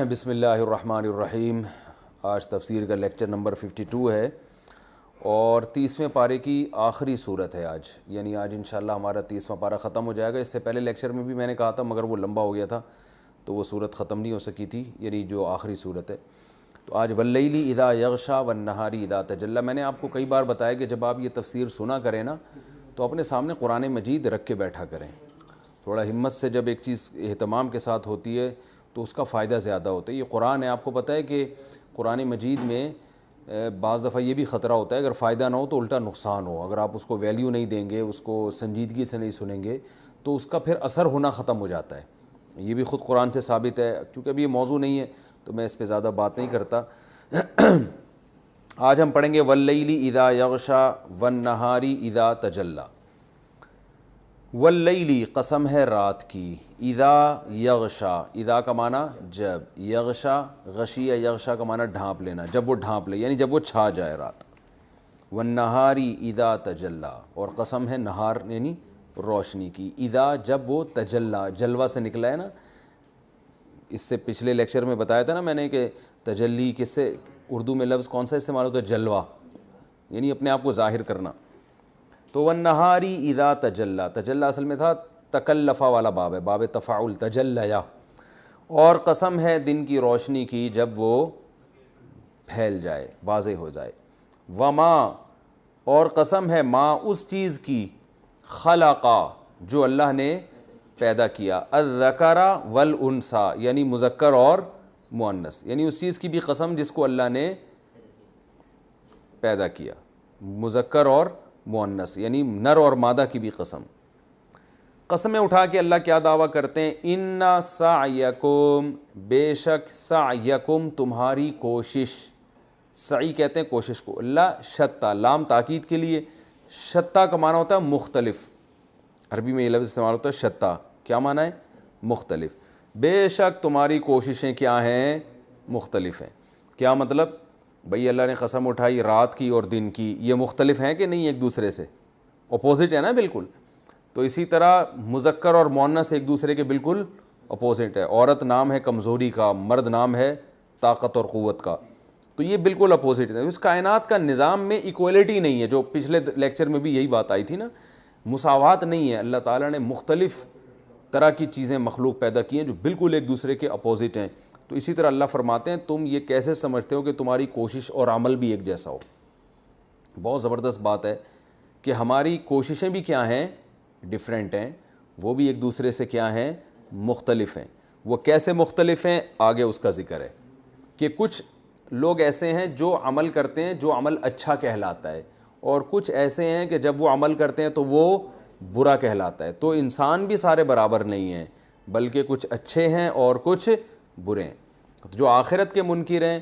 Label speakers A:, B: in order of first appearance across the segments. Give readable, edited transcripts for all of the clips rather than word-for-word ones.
A: بسم اللہ الرحمن الرحیم۔ آج تفسیر کا لیکچر نمبر 52 ہے اور 30ویں پارے کی آخری صورت ہے آج، یعنی آج انشاءاللہ ہمارا 30واں پارہ ختم ہو جائے گا۔ اس سے پہلے لیکچر میں بھی میں نے کہا تھا مگر وہ لمبا ہو گیا تھا تو وہ صورت ختم نہیں ہو سکی تھی، یعنی جو آخری صورت ہے۔ تو آج واللیل اذا یغشا والنہار اذا تجلی۔ میں نے آپ کو کئی بار بتایا کہ جب آپ یہ تفسیر سنا کریں نا تو اپنے سامنے قرآن مجید رکھ کے بیٹھا کریں۔ تھوڑا ہمت سے جب ایک چیز اہتمام کے ساتھ ہوتی ہے تو اس کا فائدہ زیادہ ہوتا ہے۔ یہ قرآن ہے، آپ کو پتہ ہے کہ قرآن مجید میں بعض دفعہ یہ بھی خطرہ ہوتا ہے اگر فائدہ نہ ہو تو الٹا نقصان ہو۔ اگر آپ اس کو ویلیو نہیں دیں گے، اس کو سنجیدگی سے نہیں سنیں گے تو اس کا پھر اثر ہونا ختم ہو جاتا ہے۔ یہ بھی خود قرآن سے ثابت ہے، چونکہ ابھی یہ موضوع نہیں ہے تو میں اس پہ زیادہ بات نہیں کرتا۔ آج ہم پڑھیں گے واللیل اذا یغشا والنہار اذا تجلی۔ واللیلی قسم ہے رات کی، اذا یغشا، اذا کا معنی جب، یغشا غشی یغشا کا معنی ڈھانپ لینا، جب وہ ڈھانپ لے یعنی جب وہ چھا جائے رات۔ والنہاری اذا تجلی، اور قسم ہے نہار یعنی روشنی کی، اذا جب وہ تجلی، جلوہ سے نکلا ہے نا۔ اس سے پچھلے لیکچر میں بتایا تھا نا میں نے کہ تجلی کس سے اردو میں لفظ کون سا استعمال ہوتا ہے؟ جلوہ، یعنی اپنے آپ کو ظاہر کرنا۔ تو والنہاری اذا تجلی، تجلی اصل میں تھا تکلفہ والا باب ہے، باب تفاعل، تجلیا۔ اور قسم ہے دن کی روشنی کی جب وہ پھیل جائے، واضح ہو جائے۔ وما، اور قسم ہے ما اس چیز کی، خلقا جو اللہ نے پیدا کیا، الذکر والانثی یعنی مذکر اور مؤنث، یعنی اس چیز کی بھی قسم جس کو اللہ نے پیدا کیا، مذکر اور مؤنث یعنی نر اور مادہ کی بھی قسم۔ قسمیں اٹھا کے اللہ کیا دعویٰ کرتے ہیں؟ ان سعیکم، بے شک سعیکم تمہاری کوشش، سعی کہتے ہیں کوشش کو، اللہ شتا، لام تاکید کے لیے، شتا کا معنی ہوتا ہے مختلف، عربی میں یہ لفظ استعمال ہوتا ہے شتا، کیا معنی ہے؟ مختلف۔ بے شک تمہاری کوششیں کیا ہیں؟ مختلف ہیں۔ کیا مطلب؟ بھئی اللہ نے قسم اٹھائی رات کی اور دن کی، یہ مختلف ہیں کہ نہیں ایک دوسرے سے؟ اپوزٹ ہے نا بالکل۔ تو اسی طرح مذکر اور مؤنث ایک دوسرے کے بالکل اپوزٹ ہے۔ عورت نام ہے کمزوری کا، مرد نام ہے طاقت اور قوت کا، تو یہ بالکل اپوزٹ ہے۔ اس کائنات کا نظام میں ایکویلٹی نہیں ہے، جو پچھلے لیکچر میں بھی یہی بات آئی تھی نا، مساوات نہیں ہے۔ اللہ تعالیٰ نے مختلف طرح کی چیزیں مخلوق پیدا کی ہیں جو بالکل ایک دوسرے کے اپوزٹ ہیں۔ تو اسی طرح اللہ فرماتے ہیں تم یہ کیسے سمجھتے ہو کہ تمہاری کوشش اور عمل بھی ایک جیسا ہو؟ بہت زبردست بات ہے کہ ہماری کوششیں بھی کیا ہیں؟ ڈیفرنٹ ہیں، وہ بھی ایک دوسرے سے کیا ہیں؟ مختلف ہیں۔ وہ کیسے مختلف ہیں؟ آگے اس کا ذکر ہے کہ کچھ لوگ ایسے ہیں جو عمل کرتے ہیں جو عمل اچھا کہلاتا ہے، اور کچھ ایسے ہیں کہ جب وہ عمل کرتے ہیں تو وہ برا کہلاتا ہے۔ تو انسان بھی سارے برابر نہیں ہیں، بلکہ کچھ اچھے ہیں اور کچھ برے ہیں۔ جو آخرت کے منکر ہیں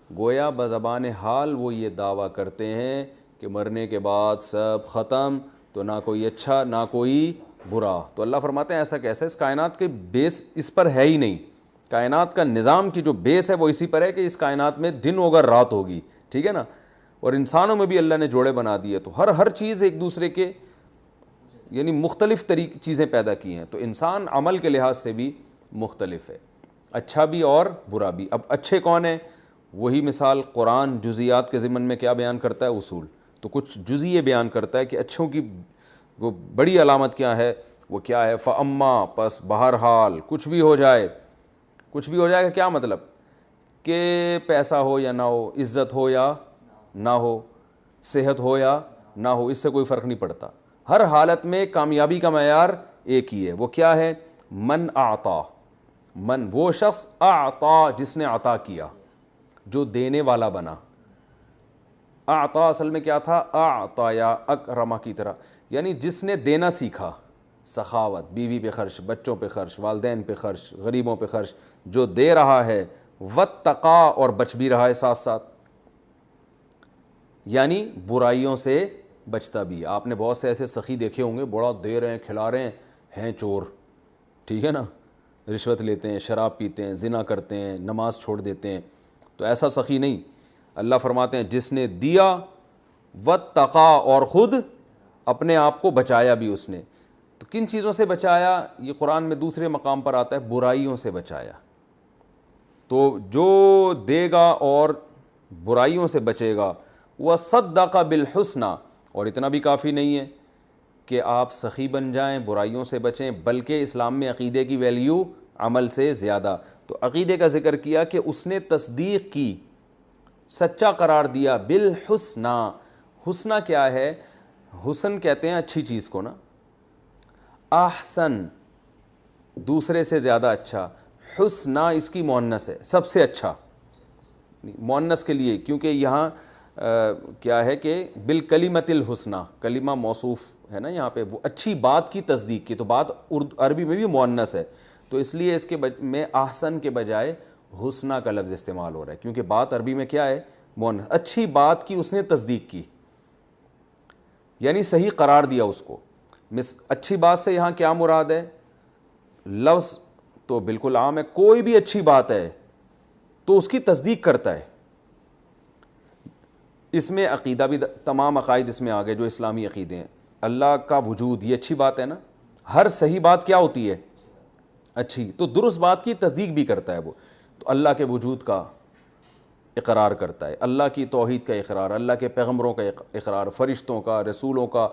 A: گویا بزبان حال وہ یہ دعویٰ کرتے ہیں کہ مرنے کے بعد سب ختم، تو نہ کوئی اچھا نہ کوئی برا۔ تو اللہ فرماتے ہیں ایسا کیسا؟ اس کائنات کے بیس اس پر ہے ہی نہیں۔ کائنات کا نظام کی جو بیس ہے وہ اسی پر ہے کہ اس کائنات میں دن ہوگا رات ہوگی، ٹھیک ہے نا؟ اور انسانوں میں بھی اللہ نے جوڑے بنا دیے، تو ہر چیز ایک دوسرے کے یعنی مختلف طریقے چیزیں پیدا کی ہیں۔ تو انسان عمل کے لحاظ سے بھی مختلف ہے، اچھا بھی اور برا بھی۔ اب اچھے کون ہیں؟ وہی مثال قرآن جزیات کے ضمن میں کیا بیان کرتا ہے؟ اصول۔ تو کچھ جزیے بیان کرتا ہے کہ اچھوں کی وہ بڑی علامت کیا ہے، وہ کیا ہے؟ فَأَمَّا، پس بہرحال کچھ بھی ہو جائے، کچھ بھی ہو جائے گا کیا مطلب؟ کہ پیسہ ہو یا نہ ہو، عزت ہو یا نہ ہو، صحت ہو یا نہ ہو، اس سے کوئی فرق نہیں پڑتا۔ ہر حالت میں کامیابی کا معیار ایک ہی ہے، وہ کیا ہے؟ من اعطا، من وہ شخص، اعطا جس نے عطا کیا، جو دینے والا بنا۔ اعطا اصل میں کیا تھا؟ اعطا یا اکرما کی طرح، یعنی جس نے دینا سیکھا، سخاوت، بیوی پہ خرچ، بچوں پہ خرچ، والدین پہ خرچ، غریبوں پہ خرچ، جو دے رہا ہے، واتقا اور بچ بھی رہا ہے ساتھ ساتھ، یعنی برائیوں سے بچتا بھی۔ آپ نے بہت سے ایسے سخی دیکھے ہوں گے، بڑا دے رہے ہیں، کھلا رہے ہیں چور، ٹھیک ہے نا، رشوت لیتے ہیں، شراب پیتے ہیں، زنا کرتے ہیں، نماز چھوڑ دیتے ہیں، تو ایسا سخی نہیں۔ اللہ فرماتے ہیں جس نے دیا، واتقا اور خود اپنے آپ کو بچایا بھی اس نے۔ تو کن چیزوں سے بچایا؟ یہ قرآن میں دوسرے مقام پر آتا ہے، برائیوں سے بچایا۔ تو جو دے گا اور برائیوں سے بچے گا، وصدق بالحسنی، اور اتنا بھی کافی نہیں ہے کہ آپ سخی بن جائیں، برائیوں سے بچیں، بلکہ اسلام میں عقیدے کی ویلیو عمل سے زیادہ. تو عقیدے کا ذکر کیا کہ اس نے تصدیق کی، سچا قرار دیا. بالحسنی، حسنہ کیا ہے؟ حسن کہتے ہیں اچھی چیز کو نا، احسن دوسرے سے زیادہ اچھا، حسنہ اس کی مؤنث ہے، سب سے اچھا مؤنث کے لیے، کیونکہ یہاں کیا ہے کہ بالکلمۃ الحسنی، کلمہ موصوف ہے نا یہاں پہ، وہ اچھی بات کی تصدیق کی، تو بات عربی میں بھی مؤنث ہے، تو اس لیے اس کے میں احسن کے بجائے حسنہ کا لفظ استعمال ہو رہا ہے، کیونکہ بات عربی میں کیا ہے؟ مؤنث. اچھی بات کی اس نے تصدیق کی، یعنی صحیح قرار دیا اس کو. اچھی بات سے یہاں کیا مراد ہے؟ لفظ تو بالکل عام ہے، کوئی بھی اچھی بات ہے تو اس کی تصدیق کرتا ہے. اس میں عقیدہ بھی، تمام عقائد اس میں آ گئے جو اسلامی عقیدے ہیں. اللہ کا وجود، یہ اچھی بات ہے نا، ہر صحیح بات کیا ہوتی ہے؟ اچھی. تو درست بات کی تصدیق بھی کرتا ہے وہ. تو اللہ کے وجود کا اقرار کرتا ہے، اللہ کی توحید کا اقرار، اللہ کے پیغمبروں کا اقرار، فرشتوں کا، رسولوں کا،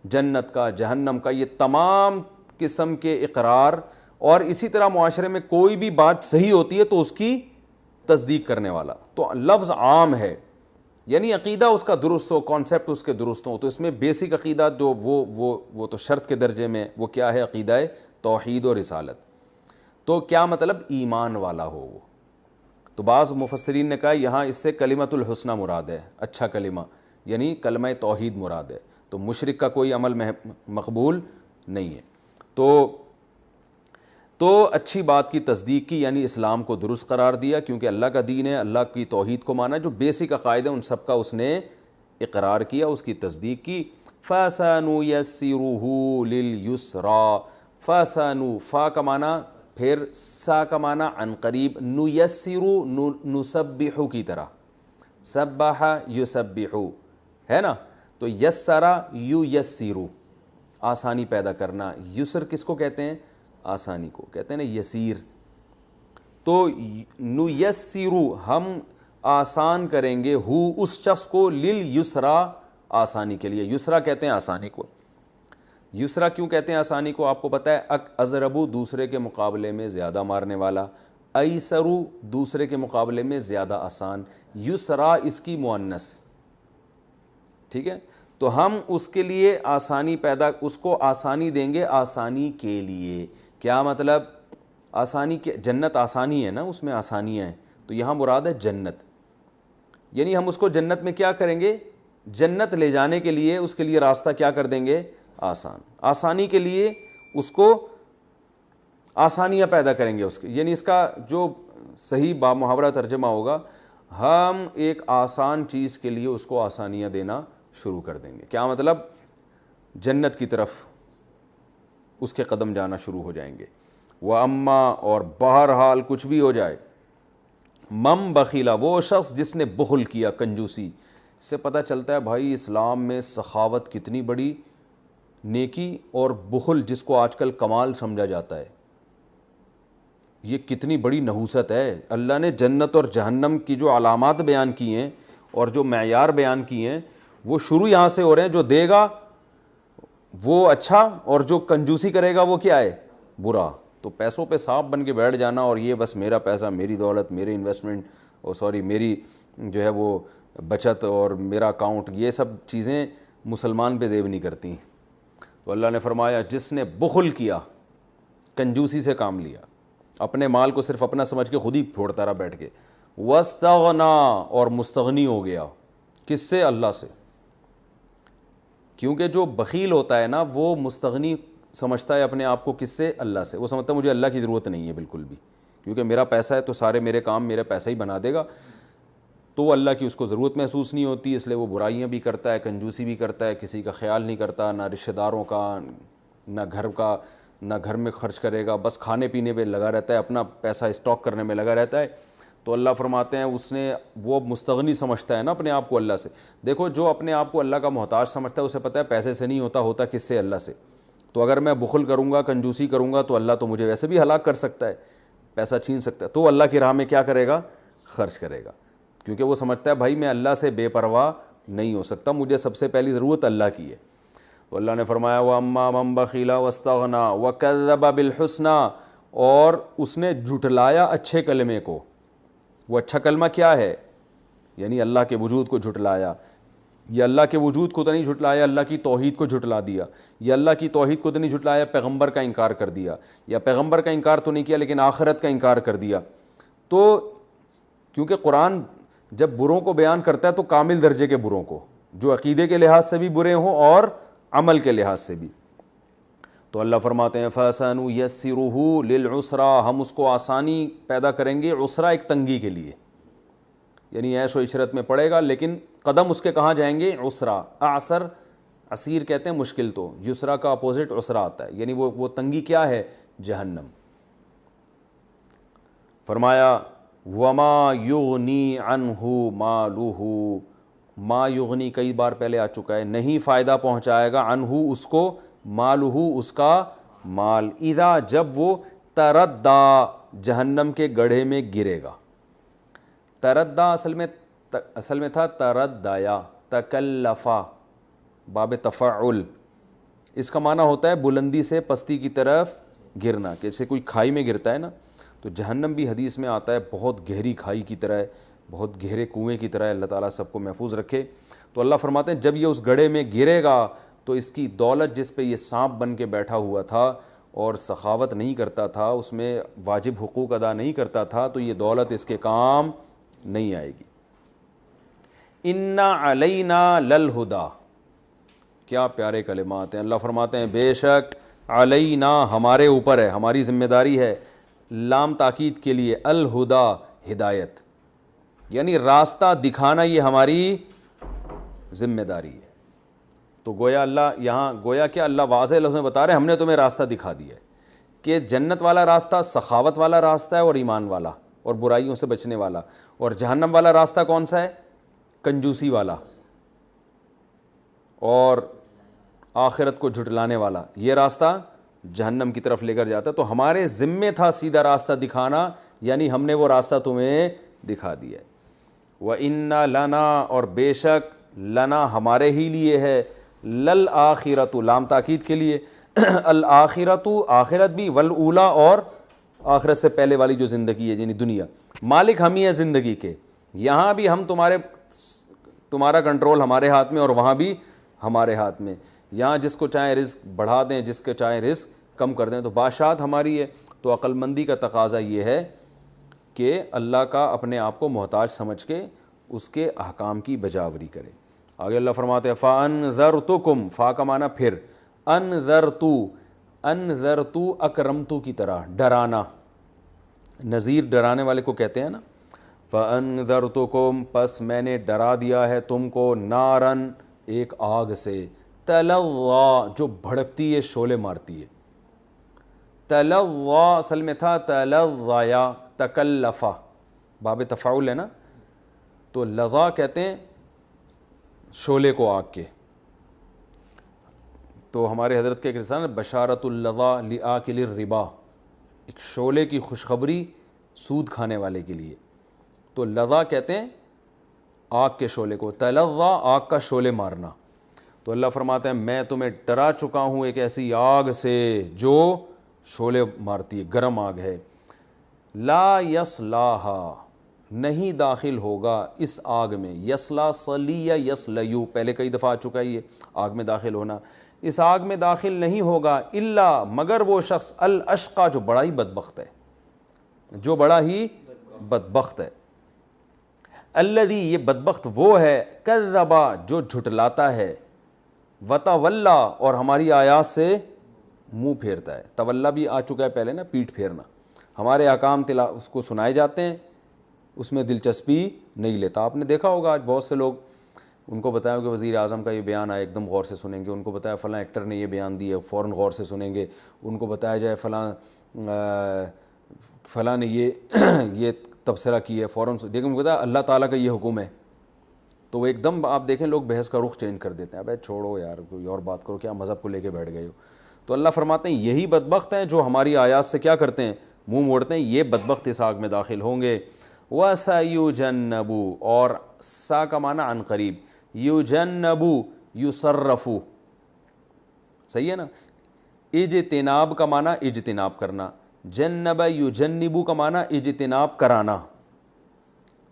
A: جنت کا، جہنم کا، یہ تمام قسم کے اقرار. اور اسی طرح معاشرے میں کوئی بھی بات صحیح ہوتی ہے تو اس کی تصدیق کرنے والا. تو لفظ عام ہے، یعنی عقیدہ اس کا درست ہو، کانسیپٹ اس کے درست ہو. تو اس میں بیسک عقیدہ جو وہ تو شرط کے درجے میں، وہ کیا ہے؟ عقیدہ توحید و رسالت. تو کیا مطلب؟ ایمان والا ہو وہ. تو بعض مفسرین نے کہا یہاں اس سے کلمۃ الحسنی مراد ہے، اچھا کلمہ، یعنی کلمہ توحید مراد ہے. تو مشرک کا کوئی عمل مقبول نہیں ہے. تو اچھی بات کی تصدیق کی، یعنی اسلام کو درست قرار دیا، کیونکہ اللہ کا دین ہے، اللہ کی توحید کو مانا، جو بیسک عقائد ہیں ان سب کا اس نے اقرار کیا، اس کی تصدیق کی. فَسَنُيَسِّرُهُ لِلْيُسْرَى. فَسَنُ، فا کا معنی، پھر سا کا معنی عن قریب، نُيَسِّرُ نُسَبِّحُ کی طرح، سبح یسبح ہے نا. تو یسرا یُیسِّرُ، آسانی پیدا کرنا. یسر کس کو کہتے ہیں؟ آسانی کو کہتے ہیں نا، یسیر. تو نُيَسِّرُ، ہم آسان کریں گے، ہو اس شخص کو، لِلْيُسْرَى، آسانی کے لیے. یسرا کہتے ہیں آسانی کو. یسرا کیوں کہتے ہیں آسانی کو؟ آپ کو پتہ ہے، اضربو دوسرے کے مقابلے میں زیادہ مارنے والا، ایسرو دوسرے کے مقابلے میں زیادہ آسان، یسرا اس کی مؤنث. ٹھیک ہے، تو ہم اس کے لیے آسانی اس کو آسانی دیں گے، آسانی کے لیے. کیا مطلب؟ آسانی کے، جنت آسانی ہے نا، اس میں آسانیاں ہیں، تو یہاں مراد ہے جنت. یعنی ہم اس کو جنت میں کیا کریں گے؟ جنت لے جانے کے لیے اس کے لیے راستہ کیا کر دیں گے؟ آسان. آسانی کے لیے اس کو آسانیاں پیدا کریں گے اس کے، یعنی اس کا جو صحیح بامحاورہ ترجمہ ہوگا، ہم ایک آسان چیز کے لیے اس کو آسانیاں دینا شروع کر دیں گے. کیا مطلب؟ جنت کی طرف اس کے قدم جانا شروع ہو جائیں گے. وَأَمَّا، اور بہرحال کچھ بھی ہو جائے، مَن بخیلا، وہ شخص جس نے بخل کیا، کنجوسی. اس سے پتہ چلتا ہے بھائی اسلام میں سخاوت کتنی بڑی نیکی، اور بخل جس کو آج کل کمال سمجھا جاتا ہے، یہ کتنی بڑی نحوست ہے. اللہ نے جنت اور جہنم کی جو علامات بیان کی ہیں اور جو معیار بیان کی ہیں، وہ شروع یہاں سے ہو رہے ہیں. جو دے گا وہ اچھا، اور جو کنجوسی کرے گا وہ کیا ہے؟ برا. تو پیسوں پہ سانپ بن کے بیٹھ جانا، اور یہ بس میرا پیسہ، میری دولت، میری انویسٹمنٹ، میری جو ہے وہ بچت اور میرا اکاؤنٹ، یہ سب چیزیں مسلمان پہ زیب نہیں کرتی. تو اللہ نے فرمایا جس نے بخل کیا، کنجوسی سے کام لیا، اپنے مال کو صرف اپنا سمجھ کے خود ہی پھوڑتا رہا بیٹھ کے، واستغنا، اور مستغنی ہو گیا. کس سے؟ اللہ سے. کیونکہ جو بخیل ہوتا ہے نا، وہ مستغنی سمجھتا ہے اپنے آپ کو. کس سے؟ اللہ سے. وہ سمجھتا ہے مجھے اللہ کی ضرورت نہیں ہے بالکل بھی، کیونکہ میرا پیسہ ہے تو سارے میرے کام میرا پیسہ ہی بنا دے گا. تو اللہ کی اس کو ضرورت محسوس نہیں ہوتی، اس لیے وہ برائیاں بھی کرتا ہے، کنجوسی بھی کرتا ہے، کسی کا خیال نہیں کرتا، نہ رشتہ داروں کا، نہ گھر کا، نہ گھر میں خرچ کرے گا، بس کھانے پینے پہ لگا رہتا ہے، اپنا پیسہ اسٹاک کرنے میں لگا رہتا ہے. تو اللہ فرماتے ہیں اس نے، وہ مستغنی سمجھتا ہے نا اپنے آپ کو اللہ سے. دیکھو جو اپنے آپ کو اللہ کا محتاج سمجھتا ہے، اسے پتہ ہے پیسے سے نہیں ہوتا، ہوتا کس سے؟ اللہ سے. تو اگر میں بخل کروں گا، کنجوسی کروں گا، تو اللہ تو مجھے ویسے بھی ہلاک کر سکتا ہے. پیسہ چھین سکتا ہے تو اللہ کی راہ میں کیا کرے گا؟ خرچ کرے گا، کیونکہ وہ سمجھتا ہے بھائی میں اللہ سے بے پرواہ نہیں ہو سکتا، مجھے سب سے پہلی ضرورت اللہ کی ہے۔ تو اللہ نے فرمایا وَأَمَّا مَن بَخِلَ وَاسْتَغْنَىٰ وَكَذَّبَ بِالْحُسْنَىٰ، اور اس نے جھٹلایا اچھے کلمے کو۔ وہ اچھا کلمہ کیا ہے؟ یعنی اللہ کے وجود کو جھٹلایا۔ یہ اللہ کے وجود کو تو نہیں جھٹلایا، اللہ کی توحید کو جھٹلا دیا۔ یہ اللہ کی توحید کو تو نہیں جھٹلایا، پیغمبر کا انکار کر دیا، یا پیغمبر کا انکار تو نہیں کیا لیکن آخرت کا انکار کر دیا۔ تو کیونکہ قرآن جب بروں کو بیان کرتا ہے تو کامل درجے کے بروں کو، جو عقیدے کے لحاظ سے بھی برے ہوں اور عمل کے لحاظ سے بھی۔ تو اللہ فرماتے ہیں فَسَنُيَسِّرُهُ لِلْعُسْرَىٰ، ہم اس کو آسانی پیدا کریں گے، عسرا ایک تنگی کے لیے، یعنی عیش و عشرت میں پڑے گا لیکن قدم اس کے کہاں جائیں گے؟ عسرا۔ اعسر عسیر کہتے ہیں مشکل، تو یسرا کا اپوزٹ عسرا آتا ہے، یعنی وہ تنگی کیا ہے؟ جہنم۔ فرمایا وما یغنی عنہ مالہ، ما یغنی کئی بار پہلے آ چکا ہے، نہیں فائدہ پہنچائے گا عنہ اس کو، مالہ اس کا مال، اذا جب وہ تردہ جہنم کے گڑھے میں گرے گا۔ تردہ اصل میں تھا تردیا، تکلفا، باب تفعل، اس کا معنی ہوتا ہے بلندی سے پستی کی طرف گرنا، جیسے کوئی کھائی میں گرتا ہے نا، تو جہنم بھی حدیث میں آتا ہے بہت گہری کھائی کی طرح ہے، بہت گہرے کنویں کی طرح ہے، اللہ تعالیٰ سب کو محفوظ رکھے۔ تو اللہ فرماتے ہیں جب یہ اس گڑھے میں گرے گا تو اس کی دولت جس پہ یہ سانپ بن کے بیٹھا ہوا تھا اور سخاوت نہیں کرتا تھا، اس میں واجب حقوق ادا نہیں کرتا تھا، تو یہ دولت اس کے کام نہیں آئے گی۔ اِنَّ عَلَيْنَا لَلْہُدَىٰ، کیا پیارے کلمات ہیں۔ اللہ فرماتے ہیں بے شک علینا، ہمارے اوپر ہے، ہماری ذمہ داری ہے، لام تاکید کے لیے، الہدیٰ ہدایت، یعنی راستہ دکھانا یہ ہماری ذمہ داری ہے۔ تو گویا اللہ یہاں گویا کہ اللہ واضح لفظ میں بتا رہے ہیں ہم نے تمہیں راستہ دکھا دیا ہے کہ جنت والا راستہ سخاوت والا راستہ ہے اور ایمان والا اور برائیوں سے بچنے والا، اور جہنم والا راستہ کون سا ہے؟ کنجوسی والا اور آخرت کو جھٹلانے والا، یہ راستہ جہنم کی طرف لے کر جاتا ہے۔ تو ہمارے ذمے تھا سیدھا راستہ دکھانا، یعنی ہم نے وہ راستہ تمہیں دکھا دیا ہے۔ وَإِنَّ لَنَا، اور بے شک لنا ہمارے ہی لیے ہے، للآخرۃ لام تاکید کے لیے، الآخرۃ آخرت بھی، والاولیٰ اور آخرت سے پہلے والی جو زندگی ہے یعنی دنیا، مالک ہم ہی ہے زندگی کے، یہاں بھی ہم تمہارا کنٹرول ہمارے ہاتھ میں اور وہاں بھی ہمارے ہاتھ میں، یہاں جس کو چاہے رزق بڑھا دیں، جس کو چاہے رزق کم کر دیں، تو بادشاہت ہماری ہے۔ تو عقل مندی کا تقاضا یہ ہے کہ اللہ کا اپنے آپ کو محتاج سمجھ کے اس کے احکام کی بجاوری کرے۔ آگے اللہ فرماتے ہیں فَأَنذَرْتُكُمْ، فا کا معنی پھر، انذرتو اکرمتو کی طرح ڈرانا، نذیر ڈرانے والے کو کہتے ہیں نا، فَأَنذَرْتُكُمْ، پس میں نے ڈرا دیا ہے تم کو، نارن ایک آگ سے، تلظیٰ جو بھڑکتی ہے شعلے مارتی ہے، تلظیٰ اصل میں تھا تلظیا، تکلفا، باب تفعول ہے نا، تو لظا کہتے ہیں شعلے کو آگ کے۔ تو ہمارے حضرت کے ایک رسالہ بشارت اللظا لآکل الربا، ایک شعلے کی خوشخبری سود کھانے والے کے لیے، تو لظا کہتے ہیں آگ کے شعلے کو، تلظا آگ کا شعلے مارنا۔ تو اللہ فرماتے ہیں میں تمہیں ڈرا چکا ہوں ایک ایسی آگ سے جو شعلے مارتی ہے، گرم آگ ہے، لا یصلاھا، نہیں داخل ہوگا اس آگ میں، یصلا صلی یا یصلیو، پہلے کئی دفعہ آ چکا ہے یہ آگ میں داخل ہونا، اس آگ میں داخل نہیں ہوگا الا مگر وہ شخص الاشقا جو بڑا ہی بدبخت ہے، جو بڑا ہی بدبخت ہے، الذی یہ بدبخت وہ ہے، کذبا جو جھٹلاتا ہے، وتولا اور ہماری آیات سے منہ پھیرتا ہے، تولا بھی آ چکا ہے پہلے نا، پیٹھ پھیرنا، ہمارے احکام اس کو سنائے جاتے ہیں، اس میں دلچسپی نہیں لیتا۔ آپ نے دیکھا ہوگا آج بہت سے لوگ، ان کو بتایا کہ وزیر اعظم کا یہ بیان آیا ایک دم غور سے سنیں گے، ان کو بتایا فلاں ایکٹر نے یہ بیان دیا فوراً غور سے سنیں گے، ان کو بتایا جائے فلاں نے یہ تبصرہ کیا ہے فوراً، لیکن ان کو بتایا اللہ تعالیٰ کا یہ حکم ہے، تو وہ ایک دم آپ دیکھیں لوگ بحث کا رخ چینج کر دیتے ہیں، ابے چھوڑو یار کوئی اور بات کرو، کیا مذہب کو لے کے بیٹھ گئے ہو۔ تو اللہ فرماتے ہیں یہی بدبخت ہیں جو ہماری آیات سے کیا کرتے ہیں، منہ موڑتے ہیں یہ بدبخت اس آگ میں داخل ہوں گے. وَسَيُجَنَّبُ اور سا کا معنی عن قریب, یُجَنَّبُ یُصَرَّفُ, صحیح ہے نا. اجتناب کا معنی اجتناب کرنا, جنب یجنبو کا معنی اجتناب کرانا,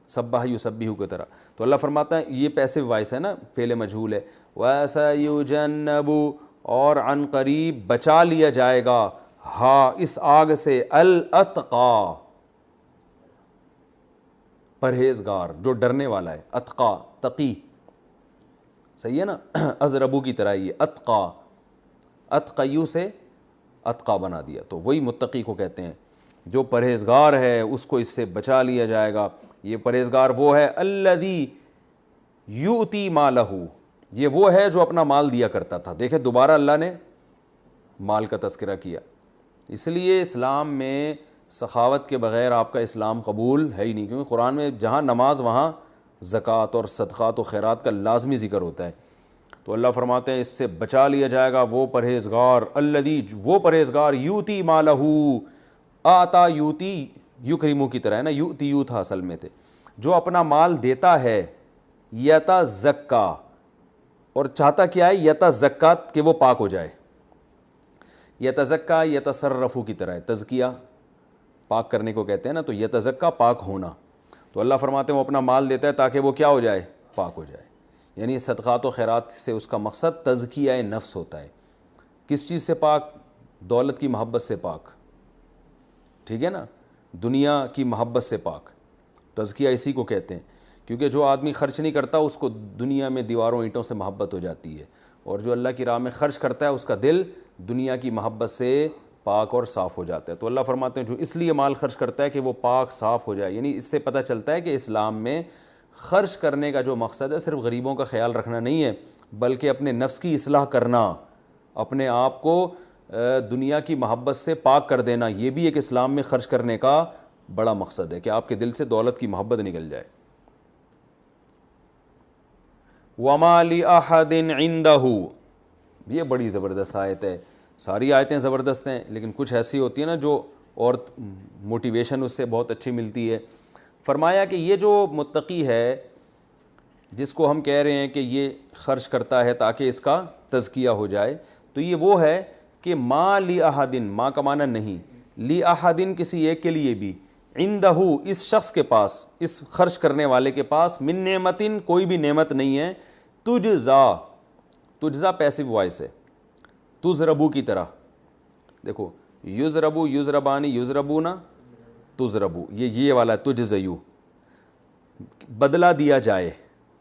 A: سبح یسبح کی طرح. تو اللہ فرماتا ہے یہ پیسو وائس ہے نا, فعل مجہول ہے. وَسَيُجَنَّبُ اور عن قریب بچا لیا جائے گا, ہاں اس آگ سے, الاتقا پرہیزگار جو ڈرنے والا ہے, اتقا تقی, صحیح ہے نا. ازربو کی طرح یہ اتقا, اتقیو سے اتقا بنا دیا, تو وہی متقی کو کہتے ہیں جو پرہیزگار ہے, اس کو اس سے بچا لیا جائے گا. یہ پرہیزگار وہ ہے الذی یؤتی مالہ, یہ وہ ہے جو اپنا مال دیا کرتا تھا. دیکھیں دوبارہ اللہ نے مال کا تذکرہ کیا, اس لیے اسلام میں سخاوت کے بغیر آپ کا اسلام قبول ہے ہی نہیں, کیونکہ قرآن میں جہاں نماز وہاں زکوٰۃ اور صدقات و خیرات کا لازمی ذکر ہوتا ہے. تو اللہ فرماتے ہیں اس سے بچا لیا جائے گا وہ پرہیزگار, الذی وہ پرہیزگار, یوتی مالہ, آتا یوتی یکرمو کی طرح ہے نا, یوتی یو تھا اصل میں تھے, جو اپنا مال دیتا ہے, یتزکا اور چاہتا کیا ہے, یتزکا کہ وہ پاک ہو جائے. یتزکا یتصرفو کی طرح ہے, تزکیہ پاک کرنے کو کہتے ہیں نا, تو یتزکا پاک ہونا. تو اللہ فرماتے ہیں وہ اپنا مال دیتا ہے تاکہ وہ کیا ہو جائے, پاک ہو جائے. یعنی صدقات و خیرات سے اس کا مقصد تزکیہ نفس ہوتا ہے. کس چیز سے پاک؟ دولت کی محبت سے پاک, ٹھیک ہے نا, دنیا کی محبت سے پاک. تزکیہ اسی کو کہتے ہیں, کیونکہ جو آدمی خرچ نہیں کرتا اس کو دنیا میں دیواروں اینٹوں سے محبت ہو جاتی ہے, اور جو اللہ کی راہ میں خرچ کرتا ہے اس کا دل دنیا کی محبت سے پاک اور صاف ہو جاتا ہے. تو اللہ فرماتے ہیں جو اس لیے مال خرچ کرتا ہے کہ وہ پاک صاف ہو جائے. یعنی اس سے پتہ چلتا ہے کہ اسلام میں خرچ کرنے کا جو مقصد ہے صرف غریبوں کا خیال رکھنا نہیں ہے, بلکہ اپنے نفس کی اصلاح کرنا, اپنے آپ کو دنیا کی محبت سے پاک کر دینا, یہ بھی ایک اسلام میں خرچ کرنے کا بڑا مقصد ہے کہ آپ کے دل سے دولت کی محبت نکل جائے. وَمَا لِأَحَدٍ عِندَهُ, یہ بڑی زبردست آیت ہے. ساری آیتیں زبردست ہیں, لیکن کچھ ایسی ہوتی ہیں نا جو اور موٹیویشن اس سے بہت اچھی ملتی ہے. فرمایا کہ یہ جو متقی ہے جس کو ہم کہہ رہے ہیں کہ یہ خرچ کرتا ہے تاکہ اس کا تزکیہ ہو جائے, تو یہ وہ ہے کہ ما لی احدن, ما کا معنی نہیں, لی احدن کسی ایک کے لیے بھی, عندہ اس شخص کے پاس, اس خرچ کرنے والے کے پاس, من نعمتن کوئی بھی نعمت نہیں ہے, تجزا, تجزا پیسو وائس ہے, تزربو کی طرح. دیکھو یزربو, یزربانی, یزربونا, تزربو, یہ والا تجزیو, بدلہ دیا جائے.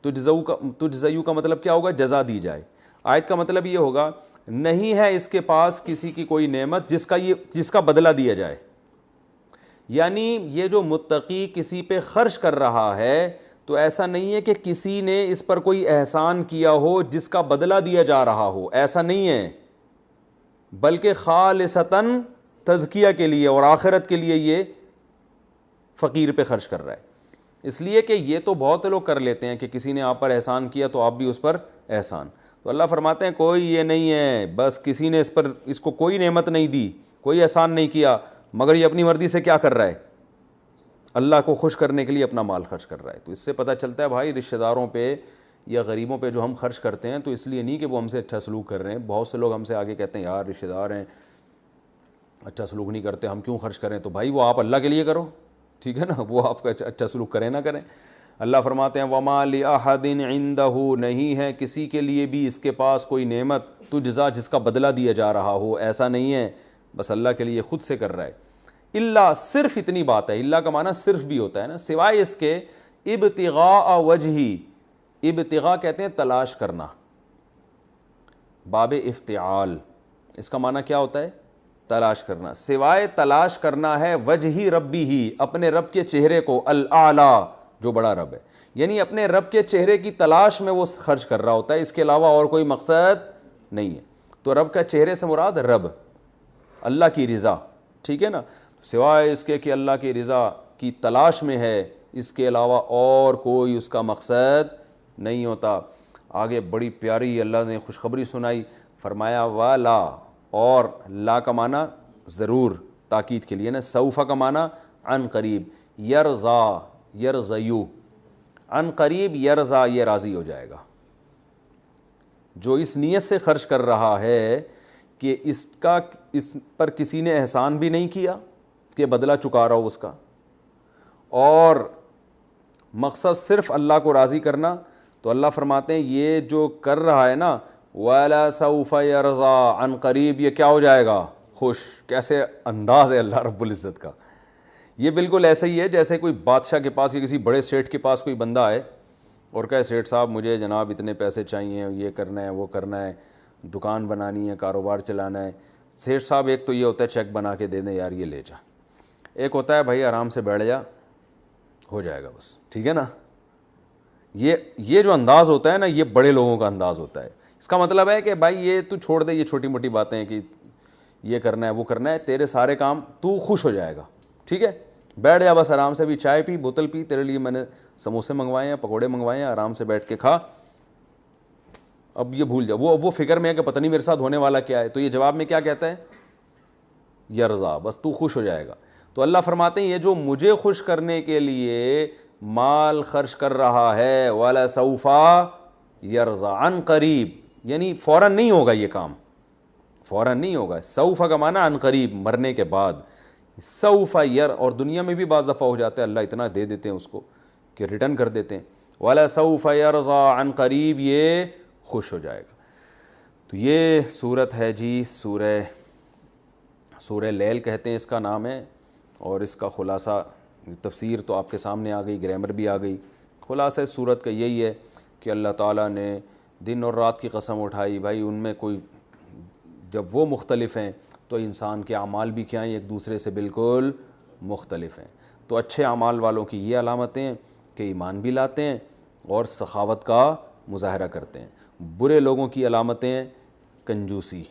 A: تجزیو کا مطلب کیا ہوگا؟ جزا دی جائے. آیت کا مطلب یہ ہوگا نہیں ہے اس کے پاس کسی کی کوئی نعمت جس کا بدلہ دیا جائے. یعنی یہ جو متقی کسی پہ خرچ کر رہا ہے تو ایسا نہیں ہے کہ کسی نے اس پر کوئی احسان کیا ہو جس کا بدلہ دیا جا رہا ہو, ایسا نہیں ہے, بلکہ خالصتاً تزکیہ کے لیے اور آخرت کے لیے یہ فقیر پہ خرچ کر رہا ہے. اس لیے کہ یہ تو بہت لوگ کر لیتے ہیں کہ کسی نے آپ پر احسان کیا تو آپ بھی اس پر احسان. تو اللہ فرماتے ہیں کوئی یہ نہیں ہے, بس کسی نے اس کو کوئی نعمت نہیں دی, کوئی احسان نہیں کیا, مگر یہ اپنی مرضی سے کیا کر رہا ہے, اللہ کو خوش کرنے کے لیے اپنا مال خرچ کر رہا ہے. تو اس سے پتہ چلتا ہے بھائی رشتہ داروں پہ یا غریبوں پہ جو ہم خرچ کرتے ہیں تو اس لیے نہیں کہ وہ ہم سے اچھا سلوک کر رہے ہیں. بہت سے لوگ ہم سے آگے کہتے ہیں یار رشتہ دار ہیں اچھا سلوک نہیں کرتے, ہم کیوں خرچ کریں؟ تو بھائی وہ آپ اللہ کے لیے کرو, ٹھیک ہے نا, وہ آپ کا اچھا سلوک کریں نہ کریں. اللہ فرماتے ہیں وَمَا لِأَحَدٍ عِندَهُ, نہیں ہے کسی کے لیے بھی اس کے پاس کوئی نعمت, تجزا جس کا بدلہ دیا جا رہا ہو, ایسا نہیں ہے, بس اللہ کے لیے خود سے کر رہا ہے. اللہ, صرف اتنی بات ہے, اللہ کا معنی صرف بھی ہوتا ہے نا, سوائے اس کے, ابتغاء وجہی, ابتغاء کہتے ہیں تلاش کرنا, باب افتعال, اس کا معنی کیا ہوتا ہے؟ تلاش کرنا. سوائے تلاش کرنا ہے وجہی ربی ہی, اپنے رب کے چہرے کو, الاعلیٰ جو بڑا رب ہے, یعنی اپنے رب کے چہرے کی تلاش میں وہ خرچ کر رہا ہوتا ہے, اس کے علاوہ اور کوئی مقصد نہیں ہے. تو رب کا چہرے سے مراد رب, اللہ کی رضا, ٹھیک ہے نا, سوائے اس کے کہ اللہ کی رضا کی تلاش میں ہے, اس کے علاوہ اور کوئی اس کا مقصد نہیں ہوتا. آگے بڑی پیاری اللہ نے خوشخبری سنائی, فرمایا والا, اور لا کا معنی ضرور, تاکید کے لیے نا. سوف کا معنی عن قریب, یرضا یرضیو, عن قریب یرضا یہ راضی ہو جائے گا. جو اس نیت سے خرچ کر رہا ہے کہ اس پر کسی نے احسان بھی نہیں کیا کہ بدلہ چکا رہا ہو اس کا, اور مقصد صرف اللہ کو راضی کرنا, تو اللہ فرماتے ہیں یہ جو کر رہا ہے نا وَلَا سَوْفَ يَرْضَىٰ عن قریب, یہ کیا ہو جائے گا, خوش. کیسے انداز ہے اللہ رب العزت کا. یہ بالکل ایسا ہی ہے جیسے کوئی بادشاہ کے پاس یا کسی بڑے سیٹھ کے پاس کوئی بندہ آئے اور کہے سیٹھ صاحب مجھے جناب اتنے پیسے چاہیے, یہ کرنا ہے وہ کرنا ہے, دکان بنانی ہے, کاروبار چلانا ہے. سیٹھ صاحب ایک تو یہ ہوتا ہے چیک بنا کے دے دیں یار یہ لے جا, ایک ہوتا ہے بھائی آرام سے بیٹھ جا ہو جائے گا بس, ٹھیک ہے نا. یہ جو انداز ہوتا ہے نا یہ بڑے لوگوں کا انداز ہوتا ہے. اس کا مطلب ہے کہ بھائی یہ تو چھوڑ دے یہ چھوٹی موٹی باتیں ہیں کہ یہ کرنا ہے وہ کرنا ہے, تیرے سارے کام تو خوش ہو جائے گا, ٹھیک ہے, بیٹھ جا بس آرام سے, بھی چائے پی, بوتل پی, تیرے لیے میں نے سموسے منگوائے ہیں, پکوڑے منگوائے ہیں, آرام سے بیٹھ کے کھا. اب یہ بھول جا, وہ فکر میں ہے کہ پتہ نہیں میرے ساتھ ہونے والا کیا ہے. تو یہ جواب میں کیا کہتا ہے, یرضا, بس تو خوش ہو جائے گا. تو اللہ فرماتے ہیں یہ جو مجھے خوش کرنے کے لیے مال خرچ کر رہا ہے وَلَا سَوْفَ يَرْضَىٰ عن قریب, یعنی فوراً نہیں ہوگا یہ کام, فوراً نہیں ہوگا. سوف کا معنی عن قریب, مرنے کے بعد. سوف اور دنیا میں بھی بعض دفعہ ہو جاتا ہے, اللہ اتنا دے دیتے ہیں اس کو کہ ریٹرن کر دیتے ہیں. وَلَا سَوْفَ يَرْضَىٰ عن قریب, یہ خوش ہو جائے گا. تو یہ صورت ہے جی سورہ لیل کہتے ہیں اس کا نام ہے, اور اس کا خلاصہ تفسیر تو آپ کے سامنے آ گئی, گرامر بھی آ گئی. خلاصہ اس صورت کا یہی ہے کہ اللہ تعالیٰ نے دن اور رات کی قسم اٹھائی. بھائی ان میں کوئی جب وہ مختلف ہیں تو انسان کے اعمال بھی کیا ہیں, ایک دوسرے سے بالکل مختلف ہیں. تو اچھے اعمال والوں کی یہ علامتیں ہیں کہ ایمان بھی لاتے ہیں اور سخاوت کا مظاہرہ کرتے ہیں. برے لوگوں کی علامتیں ہیں کنجوسی,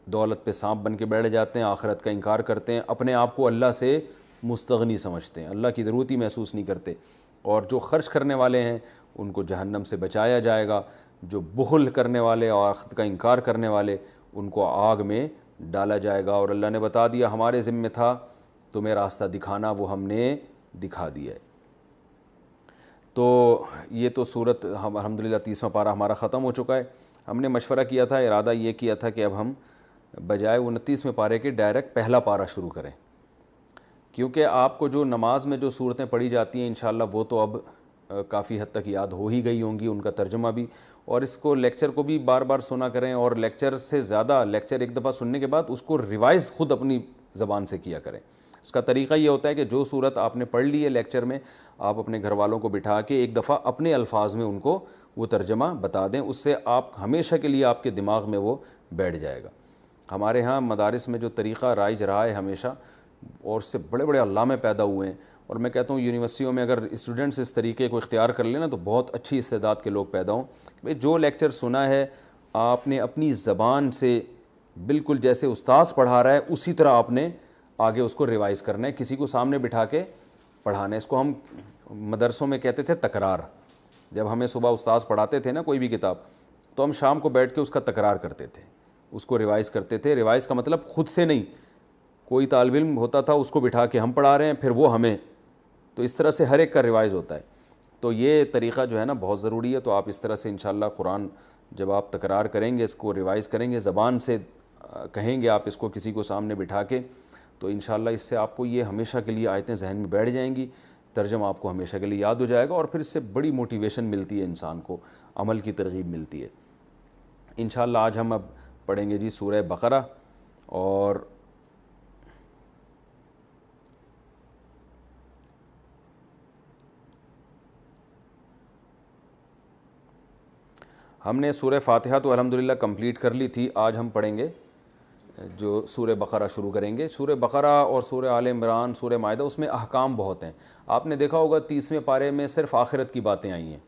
A: دولت پہ سانپ بن کے بیٹھ جاتے ہیں, آخرت کا انکار کرتے ہیں, اپنے آپ کو اللہ سے مستغنی سمجھتے ہیں, اللہ کی ضرورت ہی محسوس نہیں کرتے. اور جو خرچ کرنے والے ہیں ان کو جہنم سے بچایا جائے گا. جو بخل کرنے والے اور آخرت کا انکار کرنے والے ان کو آگ میں ڈالا جائے گا. اور اللہ نے بتا دیا ہمارے ذمہ تھا تمہیں راستہ دکھانا, وہ ہم نے دکھا دیا ہے. تو یہ تو صورت الحمدللہ 30واں پارہ ہمارا ختم ہو چکا ہے. ہم نے مشورہ کیا تھا, ارادہ یہ کیا تھا کہ اب ہم بجائے 29ویں پارے کے ڈائریکٹ پہلا پارہ شروع کریں, کیونکہ آپ کو جو نماز میں جو صورتیں پڑھی جاتی ہیں انشاءاللہ وہ تو اب کافی حد تک یاد ہو ہی گئی ہوں گی, ان کا ترجمہ بھی. اور اس کو لیکچر کو بھی بار بار سنا کریں, اور لیکچر سے زیادہ لیکچر ایک دفعہ سننے کے بعد اس کو ریوائز خود اپنی زبان سے کیا کریں. اس کا طریقہ یہ ہوتا ہے کہ جو صورت آپ نے پڑھ لی ہے لیکچر میں, آپ اپنے گھر والوں کو بٹھا کے ایک دفعہ اپنے الفاظ میں ان کو وہ ترجمہ بتا دیں. اس سے آپ ہمیشہ کے لیے آپ کے دماغ میں وہ بیٹھ جائے گا. ہمارے ہاں مدارس میں جو طریقہ رائج رہا ہے ہمیشہ, اور اس سے بڑے بڑے علامے پیدا ہوئے ہیں, اور میں کہتا ہوں یونیورسٹیوں میں اگر اسٹوڈنٹس اس طریقے کو اختیار کر لیں نا تو بہت اچھی استعداد کے لوگ پیدا ہوں. بھئی جو لیکچر سنا ہے آپ نے اپنی زبان سے بالکل جیسے استاذ پڑھا رہا ہے اسی طرح آپ نے آگے اس کو ریوائز کرنا ہے, کسی کو سامنے بٹھا کے پڑھانا ہے. اس کو ہم مدرسوں میں کہتے تھے تکرار. جب ہمیں صبح استاذ پڑھاتے تھے نا کوئی بھی کتاب, تو ہم شام کو بیٹھ کے اس کا تکرار کرتے تھے, اس کو ریوائز کرتے تھے. ریوائز کا مطلب خود سے نہیں, کوئی طالب علم ہوتا تھا اس کو بٹھا کے ہم پڑھا رہے ہیں پھر وہ ہمیں, تو اس طرح سے ہر ایک کا ریوائز ہوتا ہے. تو یہ طریقہ جو ہے نا بہت ضروری ہے. تو آپ اس طرح سے انشاءاللہ قرآن جب آپ تکرار کریں گے, اس کو ریوائز کریں گے, زبان سے کہیں گے آپ اس کو کسی کو سامنے بٹھا کے, تو انشاءاللہ اس سے آپ کو یہ ہمیشہ کے لیے آیتیں ذہن میں بیٹھ جائیں گی, ترجمہ آپ کو ہمیشہ کے لیے یاد ہو جائے گا, اور پھر اس سے بڑی موٹیویشن ملتی ہے انسان کو, عمل کی ترغیب ملتی ہے. انشاءاللہ آج ہم اب پڑھیں گے جی سورہ بقرہ. اور ہم نے سورہ فاتحہ تو الحمدللہ کمپلیٹ کر لی تھی. آج ہم پڑھیں گے جو سورہ بقرہ شروع کریں گے. سورہ بقرہ اور سورہ آل عمران, سورہ مائدہ, اس میں احکام بہت ہیں. آپ نے دیکھا ہوگا 30ویں پارے میں صرف آخرت کی باتیں آئی ہیں,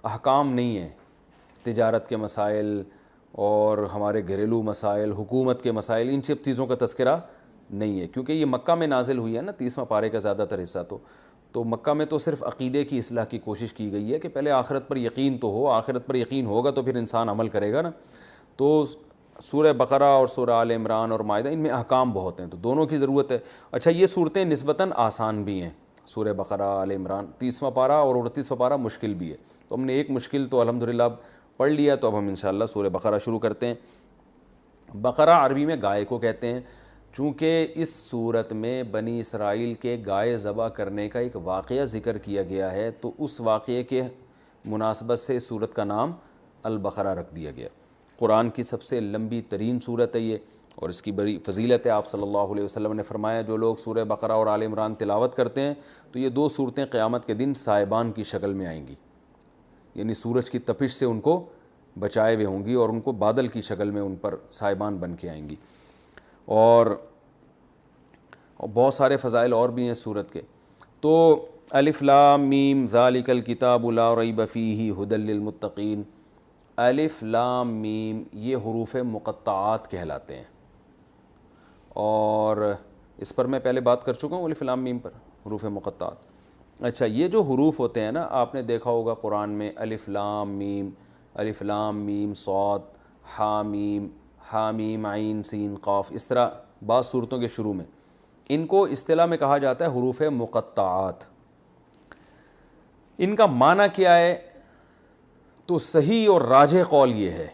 A: احکام نہیں ہیں. تجارت کے مسائل اور ہمارے گھریلو مسائل, حکومت کے مسائل, ان سب چیزوں کا تذکرہ نہیں ہے, کیونکہ یہ مکہ میں نازل ہوئی ہے نا 30واں پارے کا زیادہ تر حصہ. تو مکہ میں تو صرف عقیدے کی اصلاح کی کوشش کی گئی ہے کہ پہلے آخرت پر یقین تو ہو, آخرت پر یقین ہوگا تو پھر انسان عمل کرے گا نا. تو سورہ بقرہ اور سورہ آل عمران اور مائدہ ان میں احکام بہت ہیں، تو دونوں کی ضرورت ہے۔ اچھا یہ صورتیں نسبتاً آسان بھی ہیں، سورہ بقرہ، آل عمران، 30واں پارہ اور 38واں پارہ مشکل بھی ہے، تو ہم نے ایک مشکل تو الحمدللہ پڑھ لیا، تو اب ہم انشاءاللہ سورہ بقرہ شروع کرتے ہیں۔ بقرہ عربی میں گائے کو کہتے ہیں، چونکہ اس صورت میں بنی اسرائیل کے گائے ذبح کرنے کا ایک واقعہ ذکر کیا گیا ہے، تو اس واقعے کے مناسبت سے اس صورت کا نام البقرہ رکھ دیا گیا۔ قرآن کی سب سے لمبی ترین صورت ہے یہ، اور اس کی بڑی فضیلت ہے۔ آپ صلی اللہ علیہ وسلم نے فرمایا جو لوگ سورہ بقرہ اور آل عمران تلاوت کرتے ہیں تو یہ دو صورتیں قیامت کے دن سائبان کی شکل میں آئیں گی، یعنی سورج کی تپش سے ان کو بچائے ہوئے ہوں گی اور ان کو بادل کی شکل میں ان پر سائبان بن کے آئیں گی۔ اور بہت سارے فضائل اور بھی ہیں سورت کے۔ تو الف لام میم ذالک الکتاب لا ریب فیہ ھدی للمتقین، الف لام میم یہ حروف مقطعات کہلاتے ہیں، اور اس پر میں پہلے بات کر چکا ہوں، الف لام میم پر، حروف مقطعات۔ اچھا یہ جو حروف ہوتے ہیں نا، آپ نے دیکھا ہوگا قرآن میں الف لام میم صاد، حامیم عین سین قاف، اس طرح بعض صورتوں کے شروع میں ان کو اصطلاح میں کہا جاتا ہے حروف مقطعات۔ ان کا معنی کیا ہے؟ تو صحیح اور راجح قول یہ ہے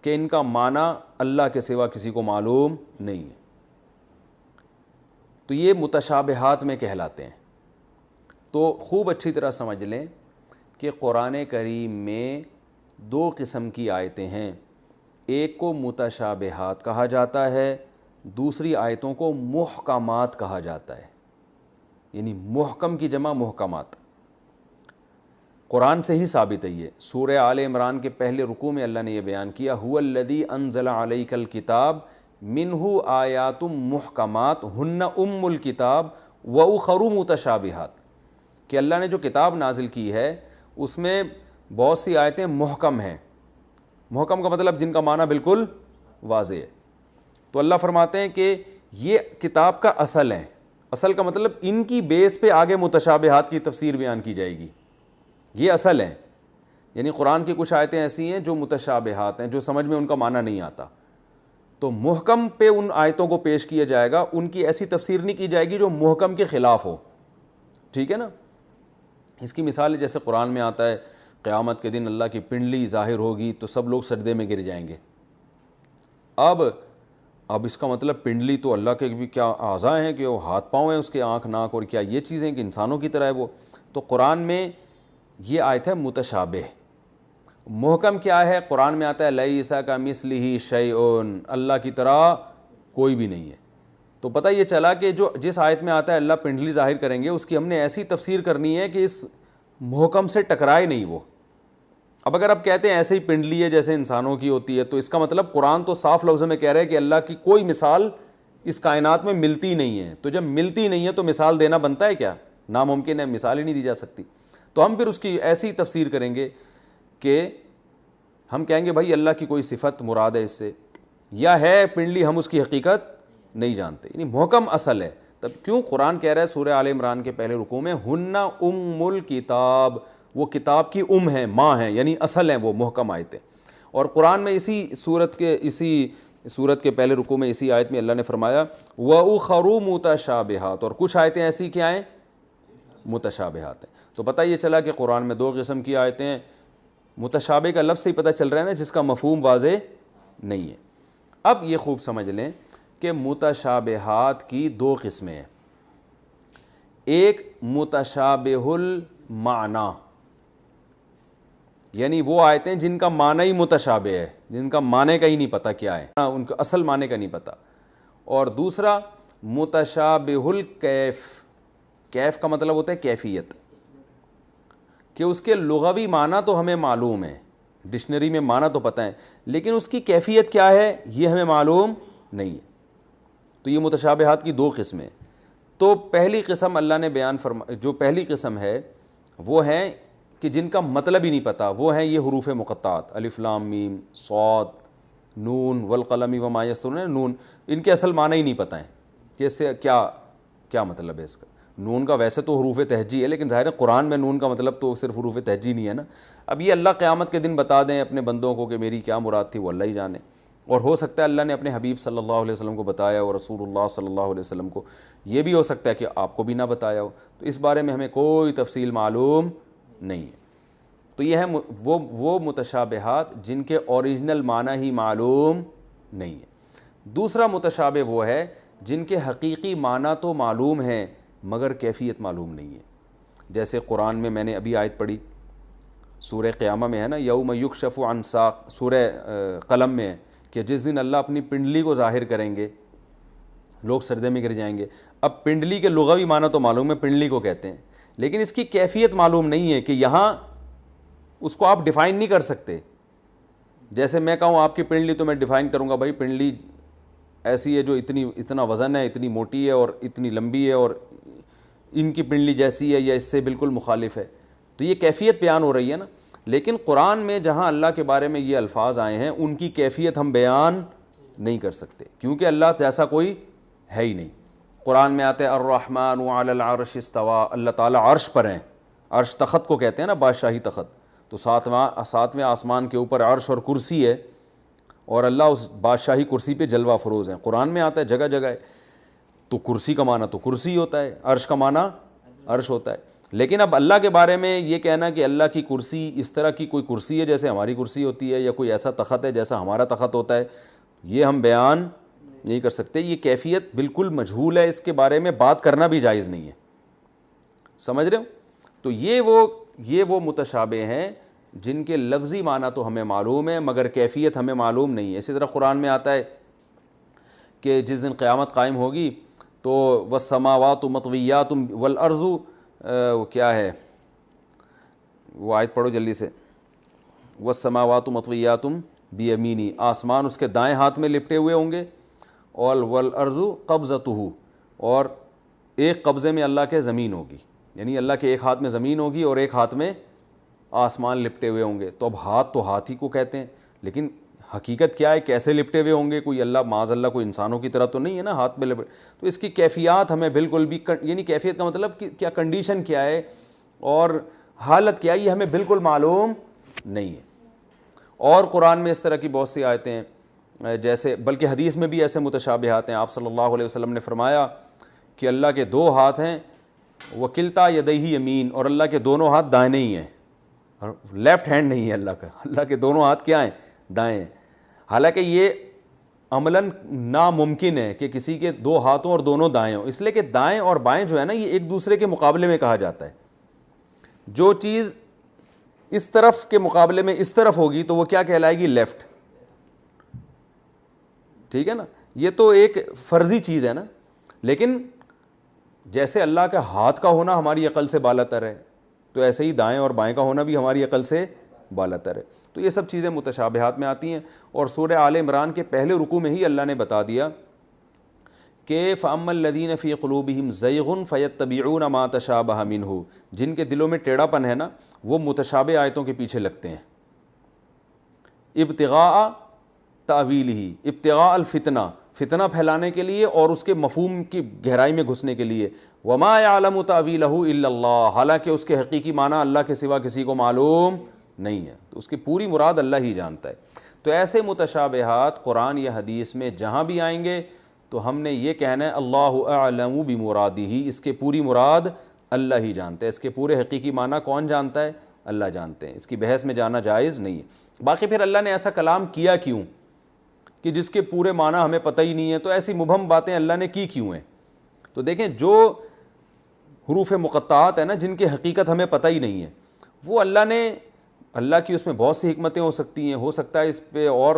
A: کہ ان کا معنی اللہ کے سوا کسی کو معلوم نہیں ہے، تو یہ متشابہات میں کہلاتے ہیں۔ تو خوب اچھی طرح سمجھ لیں کہ قرآن کریم میں دو قسم کی آیتیں ہیں، ایک کو متشابہات کہا جاتا ہے، دوسری آیتوں کو محکمات کہا جاتا ہے، یعنی محکم کی جمع محکمات۔ قرآن سے ہی ثابت ہے یہ، سورہ آل عمران کے پہلے رکوع میں اللہ نے یہ بیان کیا هو الذی انزل علیک الکتاب منہ آیات محکمات ہن ام الکتاب واخر متشابہات، کہ اللہ نے جو کتاب نازل کی ہے اس میں بہت سی آیتیں محکم ہیں۔ محکم کا مطلب جن کا معنی بالکل واضح ہے۔ تو اللہ فرماتے ہیں کہ یہ کتاب کا اصل ہے، اصل کا مطلب ان کی بیس پہ آگے متشابہات کی تفسیر بیان کی جائے گی، یہ اصل ہے۔ یعنی قرآن کی کچھ آیتیں ایسی ہیں جو متشابہات ہیں، جو سمجھ میں ان کا معنی نہیں آتا، تو محکم پہ ان آیتوں کو پیش کیا جائے گا، ان کی ایسی تفسیر نہیں کی جائے گی جو محکم کے خلاف ہو، ٹھیک ہے نا۔ اس کی مثال جیسے قرآن میں آتا ہے قیامت کے دن اللہ کی پنڈلی ظاہر ہوگی تو سب لوگ سجدے میں گر جائیں گے۔ اب اس کا مطلب پنڈلی تو اللہ کے بھی کیا اعضاء ہیں کہ وہ ہاتھ پاؤں ہیں اس کے، آنکھ ناک، اور کیا یہ چیزیں کہ انسانوں کی طرح ہے وہ؟ تو قرآن میں یہ آیت ہے متشابہ۔ محکم کیا ہے؟ قرآن میں آتا ہے لیس کمثلہ شیء، اللہ کی طرح کوئی بھی نہیں ہے۔ تو پتہ یہ چلا کہ جو جس آیت میں آتا ہے اللہ پنڈلی ظاہر کریں گے، اس کی ہم نے ایسی تفسیر کرنی ہے کہ اس محکم سے ٹکرائے نہیں وہ۔ اب اگر آپ کہتے ہیں ایسے ہی پنڈلی ہے جیسے انسانوں کی ہوتی ہے، تو اس کا مطلب قرآن تو صاف لفظوں میں کہہ رہا ہے کہ اللہ کی کوئی مثال اس کائنات میں ملتی نہیں ہے، تو جب ملتی نہیں ہے تو مثال دینا بنتا ہے کیا؟ ناممکن ہے، مثال ہی نہیں دی جا سکتی۔ تو ہم پھر اس کی ایسی تفسیر کریں گے کہ ہم کہیں گے بھائی اللہ کی کوئی صفت مراد ہے اس سے، یا ہے پنڈلی ہم اس کی حقیقت نہیں جانتے، یعنی محکم اصل ہے۔ تب کیوں قرآن کہہ رہا ہے سورہ آل عمران کے پہلے رکوع میں ہن ام الکتاب، وہ کتاب کی ہیں، ماں ہیں، یعنی اصل ہیں وہ محکم آیتیں۔ اور قرآن میں اسی صورت کے پہلے رکوع میں اسی آیت میں اللہ نے فرمایا وَأُخَرُ مُتَشَابِهَاتٌ، اور کچھ آیتیں ایسی کیا ہیں؟ متشابہات ہیں۔ تو پتہ یہ چلا کہ قرآن میں دو قسم کی آیتیں ہیں، متشابہ کا لفظ سے ہی پتہ چل رہا ہے نا، جس کا مفہوم واضح نہیں ہے۔ اب یہ خوب سمجھ لیں کہ متشابہات کی دو قسمیں ہیں، ایک متشابہ المعنی، یعنی وہ آیتیں جن کا معنی ہی متشابہ ہے، جن کا معنی کا ہی نہیں پتہ کیا ہے، ان کا اصل معنی کا نہیں پتہ، اور دوسرا متشابہ الکیف، کیف کا مطلب ہوتا ہے کیفیت، کہ اس کے لغوی معنی تو ہمیں معلوم ہے، ڈکشنری میں معنی تو پتہ ہے، لیکن اس کی کیفیت کیا ہے یہ ہمیں معلوم نہیں ہے۔ تو یہ متشابہات کی دو قسمیں۔ تو پہلی قسم اللہ نے بیان جو پہلی قسم ہے وہ ہیں کہ جن کا مطلب ہی نہیں پتہ، وہ ہیں یہ حروف مقطعات، الف لام میم صاد نون والقلم وما یسطرون، نون ان کے اصل معنی ہی نہیں پتہ ہیں کہ اس سے کیا مطلب ہے اس کا۔ نون کا ویسے تو حروف تہجی ہے، لیکن ظاہر ہے قرآن میں نون کا مطلب تو صرف حروف تہجی نہیں ہے نا۔ اب یہ اللہ قیامت کے دن بتا دیں اپنے بندوں کو کہ میری کیا مراد تھی، وہ اللہ ہی جانے۔ اور ہو سکتا ہے اللہ نے اپنے حبیب صلی اللہ علیہ وسلم کو بتایا اور رسول اللہ صلی اللہ علیہ وسلم کو یہ بھی ہو سکتا ہے کہ آپ کو بھی نہ بتایا ہو، تو اس بارے میں ہمیں کوئی تفصیل معلوم نہیں ہے۔ تو یہ ہے وہ متشابہات جن کے اوریجنل معنی ہی معلوم نہیں ہے۔ دوسرا متشابہ وہ ہے جن کے حقیقی معنی تو معلوم ہیں مگر کیفیت معلوم نہیں ہے۔ جیسے قرآن میں نے ابھی آیت پڑھی سورہ قیامہ میں ہے نا، یوم یکشف عن ساق، سورہ قلم میں ہے کہ جس دن اللہ اپنی پنڈلی کو ظاہر کریں گے لوگ سجدے میں گر جائیں گے۔ اب پنڈلی کے لغوی معنی تو معلوم ہے، پنڈلی کو کہتے ہیں، لیکن اس کی کیفیت معلوم نہیں ہے کہ یہاں اس کو آپ ڈیفائن نہیں کر سکتے۔ جیسے میں کہوں آپ کی پنڈلی تو میں ڈیفائن کروں گا بھائی پنڈلی ایسی ہے جو اتنا وزن ہے، اتنی موٹی ہے اور اتنی لمبی ہے اور ان کی پنڈلی جیسی ہے یا اس سے بالکل مخالف ہے، تو یہ کیفیت بیان ہو رہی ہے نا۔ لیکن قرآن میں جہاں اللہ کے بارے میں یہ الفاظ آئے ہیں ان کی کیفیت ہم بیان نہیں کر سکتے، کیونکہ اللہ جیسا کوئی ہے ہی نہیں۔ قرآن میں آتا ہے الرحمن علی العرش استوى، اللہ تعالیٰ عرش پر ہیں، عرش تخت کو کہتے ہیں نا، بادشاہی تخت، تو ساتویں آسمان کے اوپر عرش اور کرسی ہے اور اللہ اس بادشاہی کرسی پہ جلوہ فروز ہیں۔ قرآن میں آتا ہے جگہ جگہ ہے، تو کرسی کا معنی تو کرسی ہوتا ہے، عرش کا معنی عرش ہوتا ہے۔ لیکن اب اللہ کے بارے میں یہ کہنا کہ اللہ کی کرسی اس طرح کی کوئی کرسی ہے جیسے ہماری کرسی ہوتی ہے یا کوئی ایسا تخت ہے جیسا ہمارا تخت ہوتا ہے، یہ ہم بیان نہیں کر سکتے۔ یہ کیفیت بالکل مجہول ہے، اس کے بارے میں بات کرنا بھی جائز نہیں ہے، سمجھ رہے ہو؟ تو یہ وہ متشابہ ہیں جن کے لفظی معنی تو ہمیں معلوم ہے مگر کیفیت ہمیں معلوم نہیں ہے۔ اسی طرح قرآن میں آتا ہے کہ جس دن قیامت قائم ہوگی تو والسماوات مطویات والارض، وہ کیا ہے وہ آیت پڑھو جلدی سے، والسماوات مطویات بیمینی، آسمان اس کے دائیں ہاتھ میں لپٹے ہوئے ہوں گے، اور والارض قبضتہ، اور ایک قبضے میں اللہ کے زمین ہوگی، یعنی اللہ کے ایک ہاتھ میں زمین ہوگی اور ایک ہاتھ میں آسمان لپٹے ہوئے ہوں گے۔ تو اب ہاتھ تو ہاتھ ہی کو کہتے ہیں، لیکن حقیقت کیا ہے، کیسے لپٹے ہوئے ہوں گے؟ کوئی اللہ معاذ اللہ کوئی انسانوں کی طرح تو نہیں ہے نا ہاتھ میں لپٹ، تو اس کی کیفیات ہمیں بالکل بھی یعنی کیفیت کا مطلب کہ کیا کنڈیشن کیا ہے اور حالت کیا ہے یہ ہمیں بالکل معلوم نہیں ہے۔ اور قرآن میں اس طرح کی بہت سی آیتیں ہیں، جیسے بلکہ حدیث میں بھی ایسے متشابہات ہیں۔ آپ صلی اللہ علیہ وسلم نے فرمایا کہ اللہ کے دو ہاتھ ہیں، وکلتا یدیہ یمین، اور اللہ کے دونوں ہاتھ دائیں ہی ہیں، لیفٹ ہینڈ نہیں ہے اللہ کا، اللہ کے دونوں ہاتھ کیا ہیں؟ دائیں ہیں۔ حالانکہ یہ عملاً ناممکن ہے کہ کسی کے دو ہاتھوں اور دونوں دائیں ہوں، اس لیے کہ دائیں اور بائیں جو ہے نا یہ ایک دوسرے کے مقابلے میں کہا جاتا ہے۔ جو چیز اس طرف کے مقابلے میں اس طرف ہوگی تو وہ کیا کہلائے گی؟ لیفٹ، ٹھیک ہے نا؟ یہ تو ایک فرضی چیز ہے نا، لیکن جیسے اللہ کا ہاتھ کا ہونا ہماری عقل سے بالاتر ہے تو ایسے ہی دائیں اور بائیں کا ہونا بھی ہماری عقل سے بالاتر ہے۔ تو یہ سب چیزیں متشابہات میں آتی ہیں، اور سورہ آل عمران کے پہلے رکوع میں ہی اللہ نے بتا دیا کہ فَأَمَّا الَّذِينَ فِي قُلُوبِهِمْ زَيْغٌ فَيَتَّبِعُونَ مَا تَشَابَهَ مِنْهُ، جن کے دلوں میں ٹیڑھا پن ہے نا وہ متشابہ آیتوں کے پیچھے لگتے ہیں، ابتغاء تأویلہ، ابتغاء الفتنہ، فتنہ پھیلانے کے لیے اور اس کے مفہوم کی گہرائی میں گھسنے کے لیے، وَمَا يَعْلَمُ تَأْوِيلَهُ إِلَّا اللَّهُ، حالانکہ اس کے حقیقی معنی اللہ کے سوا کسی کو معلوم نہیں ہے، تو اس کی پوری مراد اللہ ہی جانتا ہے۔ تو ایسے متشابہات قرآن یا حدیث میں جہاں بھی آئیں گے تو ہم نے یہ کہنا ہے اللہ اعلم بمرادہ، اس کے پوری مراد اللہ ہی جانتا ہے، اس کے پورے حقیقی معنی کون جانتا ہے؟ اللہ جانتے ہیں، اس کی بحث میں جانا جائز نہیں ہے۔ باقی پھر اللہ نے ایسا کلام کیا کیوں کہ جس کے پورے معنی ہمیں پتہ ہی نہیں ہے، تو ایسی مبہم باتیں اللہ نے کی کیوں ہیں؟ تو دیکھیں جو حروف مقطعات ہیں نا جن کی حقیقت ہمیں پتہ ہی نہیں ہے، وہ اللہ کی اس میں بہت سی حکمتیں ہو سکتی ہیں، ہو سکتا ہے اس پہ اور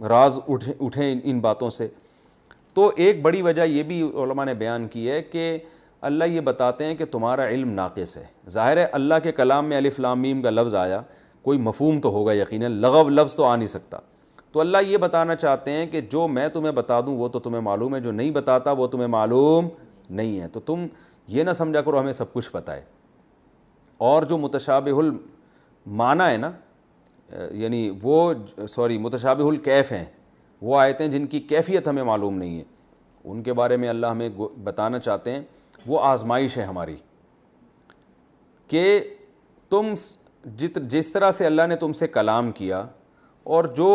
A: راز اٹھیں ان باتوں سے۔ تو ایک بڑی وجہ یہ بھی علماء نے بیان کی ہے کہ اللہ یہ بتاتے ہیں کہ تمہارا علم ناقص ہے۔ ظاہر ہے اللہ کے کلام میں الف لام میم کا لفظ آیا، کوئی مفہوم تو ہوگا یقیناً، لغو لفظ تو آ نہیں سکتا، تو اللہ یہ بتانا چاہتے ہیں کہ جو میں تمہیں بتا دوں وہ تو تمہیں معلوم ہے، جو نہیں بتاتا وہ تمہیں معلوم نہیں ہے، تو تم یہ نہ سمجھا کرو ہمیں سب کچھ پتہ ہے۔ اور جو متشابہ المعنی ہے نا، یعنی متشابہ الکیف ہیں، وہ آیتیں جن کی کیفیت ہمیں معلوم نہیں ہے، ان کے بارے میں اللہ ہمیں بتانا چاہتے ہیں وہ آزمائش ہے ہماری، کہ تم جس طرح سے اللہ نے تم سے کلام کیا اور جو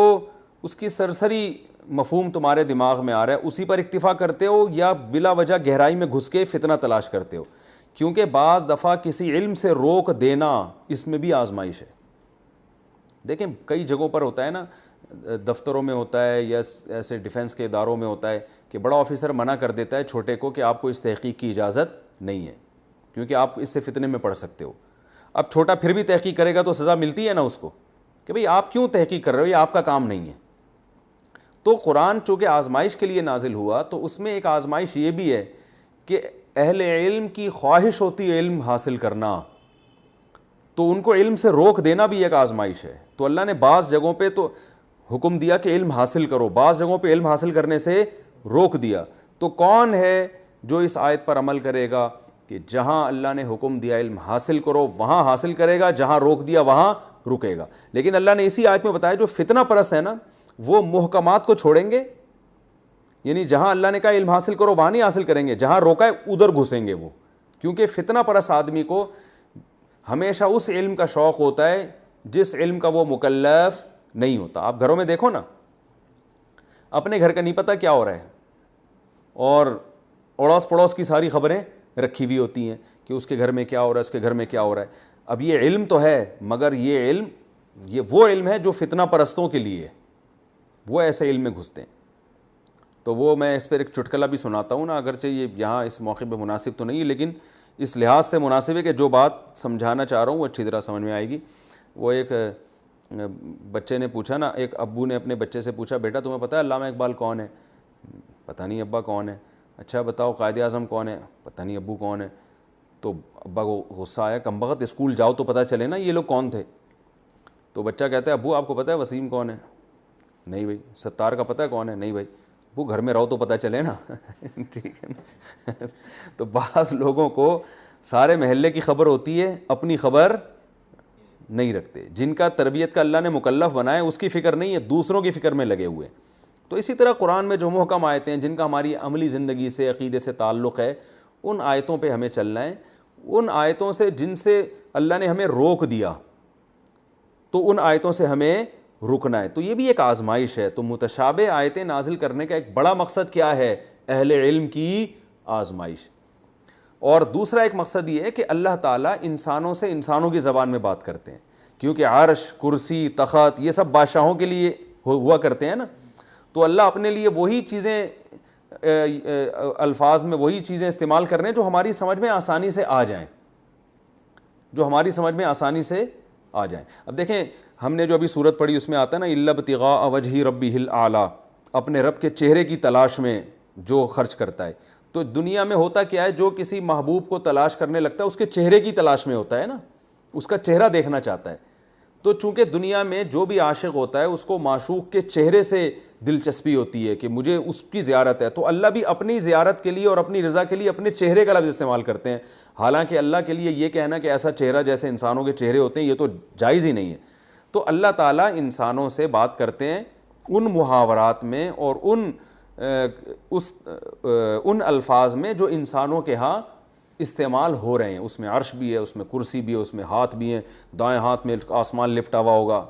A: اس کی سرسری مفہوم تمہارے دماغ میں آ رہا ہے, اسی پر اکتفا کرتے ہو یا بلا وجہ گہرائی میں گھس کے فتنہ تلاش کرتے ہو؟ کیونکہ بعض دفعہ کسی علم سے روک دینا اس میں بھی آزمائش ہے. دیکھیں کئی جگہوں پر ہوتا ہے نا, دفتروں میں ہوتا ہے یا ایسے ڈیفنس کے اداروں میں ہوتا ہے کہ بڑا آفیسر منع کر دیتا ہے چھوٹے کو کہ آپ کو اس تحقیق کی اجازت نہیں ہے کیونکہ آپ اس سے فتنے میں پڑ سکتے ہو. اب چھوٹا پھر بھی تحقیق کرے گا تو سزا ملتی ہے نا اس کو کہ بھئی آپ کیوں تحقیق کر رہے ہو, یہ آپ کا کام نہیں ہے. تو قرآن چونکہ آزمائش کے لیے نازل ہوا تو اس میں ایک آزمائش یہ بھی ہے کہ اہل علم کی خواہش ہوتی ہے علم حاصل کرنا, تو ان کو علم سے روک دینا بھی ایک آزمائش ہے. تو اللہ نے بعض جگہوں پہ تو حکم دیا کہ علم حاصل کرو, بعض جگہوں پہ علم حاصل کرنے سے روک دیا. تو کون ہے جو اس آیت پر عمل کرے گا کہ جہاں اللہ نے حکم دیا علم حاصل کرو وہاں حاصل کرے گا, جہاں روک دیا وہاں رکے گا. لیکن اللہ نے اسی آیت میں بتایا جو فتنہ پرست ہے نا وہ محکمات کو چھوڑیں گے, یعنی جہاں اللہ نے کہا علم حاصل کرو وہاں نہیں حاصل کریں گے, جہاں روکا ہے ادھر گھسیں گے وہ. کیونکہ فتنہ پرست آدمی کو ہمیشہ اس علم کا شوق ہوتا ہے جس علم کا وہ مکلف نہیں ہوتا. آپ گھروں میں دیکھو نا, اپنے گھر کا نہیں پتہ کیا ہو رہا ہے اور اڑوس پڑوس کی ساری خبریں رکھی ہوئی ہوتی ہیں کہ اس کے گھر میں کیا ہو رہا ہے, اس کے گھر میں کیا ہو رہا ہے. اب یہ علم تو ہے مگر یہ وہ علم ہے جو فتنہ پرستوں کے لیے, وہ ایسے علم میں گھستے ہیں. تو وہ میں اس پر ایک چٹکلا بھی سناتا ہوں نا, اگرچہ یہ یہاں اس موقع پہ مناسب تو نہیں ہے لیکن اس لحاظ سے مناسب ہے کہ جو بات سمجھانا چاہ رہا ہوں وہ اچھی طرح سمجھ میں آئے گی. وہ ایک بچے نے پوچھا نا, ایک ابو نے اپنے بچے سے پوچھا بیٹا تمہیں پتہ ہے علامہ اقبال کون ہے؟ پتہ نہیں ابا کون ہے. اچھا بتاؤ قائد اعظم کون ہے؟ پتہ نہیں ابو کون ہے. تو ابا کو غصہ آیا, کمبخت اسکول جاؤ تو پتہ چلے نا یہ لوگ کون تھے. تو بچہ کہتا ہے ابو آپ کو پتہ ہے وسیم کون ہے؟ نہیں بھائی. ستار کا پتہ ہے کون ہے؟ نہیں بھائی. وہ گھر میں رہو تو پتہ چلے نا. ٹھیک ہے نا. تو بعض لوگوں کو سارے محلے کی خبر ہوتی ہے, اپنی خبر نہیں رکھتے. جن کا تربیت کا اللہ نے مکلف بنایا اس کی فکر نہیں ہے, دوسروں کی فکر میں لگے ہوئے. تو اسی طرح قرآن میں جو محکم آیتیں ہیں جن کا ہماری عملی زندگی سے عقیدے سے تعلق ہے ان آیتوں پہ ہمیں چلنا ہے. ان آیتوں سے جن سے اللہ نے ہمیں روک دیا تو ان آیتوں سے ہمیں رکنا ہے. تو یہ بھی ایک آزمائش ہے. تو متشابہ آیتیں نازل کرنے کا ایک بڑا مقصد کیا ہے؟ اہل علم کی آزمائش. اور دوسرا ایک مقصد یہ ہے کہ اللہ تعالیٰ انسانوں سے انسانوں کی زبان میں بات کرتے ہیں, کیونکہ عرش, کرسی, تخت یہ سب بادشاہوں کے لیے ہوا کرتے ہیں نا. تو اللہ اپنے لیے وہی چیزیں الفاظ میں وہی چیزیں استعمال کر رہے ہیں جو ہماری سمجھ میں آسانی سے آ جائیں, جو ہماری سمجھ میں آسانی سے آ جائیں. اب دیکھیں ہم نے جو ابھی سورت پڑھی اس میں آتا ہے نا الا ابتغاء وجہ ربہ الاعلیٰ, اپنے رب کے چہرے کی تلاش میں جو خرچ کرتا ہے. تو دنیا میں ہوتا کیا ہے, جو کسی محبوب کو تلاش کرنے لگتا ہے اس کے چہرے کی تلاش میں ہوتا ہے نا, اس کا چہرہ دیکھنا چاہتا ہے. تو چونکہ دنیا میں جو بھی عاشق ہوتا ہے اس کو معشوق کے چہرے سے دلچسپی ہوتی ہے کہ مجھے اس کی زیارت ہے. تو اللہ بھی اپنی زیارت کے لیے اور اپنی رضا کے لیے اپنے چہرے کا لفظ استعمال کرتے ہیں. حالانکہ اللہ کے لیے یہ کہنا کہ ایسا چہرہ جیسے انسانوں کے چہرے ہوتے ہیں یہ تو جائز ہی نہیں ہے. تو اللہ تعالیٰ انسانوں سے بات کرتے ہیں ان محاورات میں اور ان الفاظ میں جو انسانوں کے ہاں استعمال ہو رہے ہیں. اس میں عرش بھی ہے, اس میں کرسی بھی ہے, اس میں ہاتھ بھی ہیں, دائیں ہاتھ میں آسمان لپٹا ہوا ہوگا,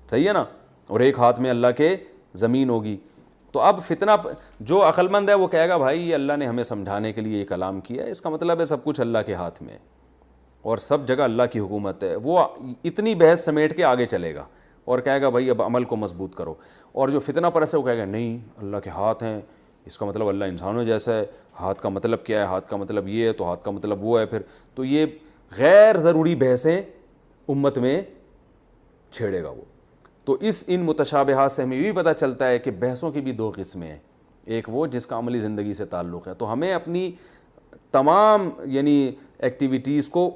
A: صحیح ہے نا, اور ایک ہاتھ میں اللہ کے زمین ہوگی. تو اب فتنہ جو عقل مند ہے وہ کہے گا بھائی یہ اللہ نے ہمیں سمجھانے کے لیے یہ کلام کیا ہے, اس کا مطلب ہے سب کچھ اللہ کے ہاتھ میں ہے اور سب جگہ اللہ کی حکومت ہے. وہ اتنی بحث سمیٹ کے آگے چلے گا اور کہے گا بھائی اب عمل کو مضبوط کرو. اور جو فتنہ پرست ہے وہ کہے گا نہیں اللہ کے ہاتھ ہیں, اس کا مطلب اللہ انسانوں جیسا ہے, ہاتھ کا مطلب کیا ہے, ہاتھ کا مطلب یہ ہے تو ہاتھ کا مطلب وہ ہے. پھر تو یہ غیر ضروری بحثیں امت میں چھیڑے گا وہ. تو ان متشابہات سے ہمیں یہ بھی پتہ چلتا ہے کہ بحثوں کی بھی دو قسمیں ہیں, ایک وہ جس کا عملی زندگی سے تعلق ہے. تو ہمیں اپنی تمام یعنی ایکٹیویٹیز کو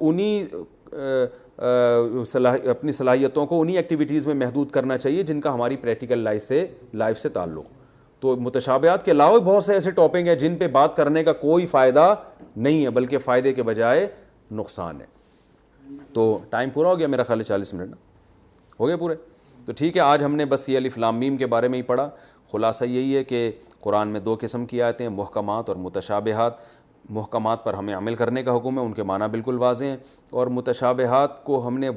A: اپنی صلاحیتوں کو انہی ایکٹیویٹیز میں محدود کرنا چاہیے جن کا ہماری پریکٹیکل لائف سے تعلق. تو متشابہات کے علاوہ بہت سے ایسے ٹاپک ہیں جن پہ بات کرنے کا کوئی فائدہ نہیں ہے بلکہ فائدے کے بجائے نقصان ہے. تو ٹائم پورا ہو گیا میرا خیال ہے, 40 منٹ ہو گئے پورے. تو ٹھیک ہے, آج ہم نے بس یہ الف لام میم کے بارے میں ہی پڑھا. خلاصہ یہی ہے کہ قرآن میں 2 قسم کی آیتیں ہیں, محکمات اور متشابہات. محکمات پر ہمیں عمل کرنے کا حکم ہے، ان کے معنی بالکل واضح ہیں، اور متشابہات کو ہم نے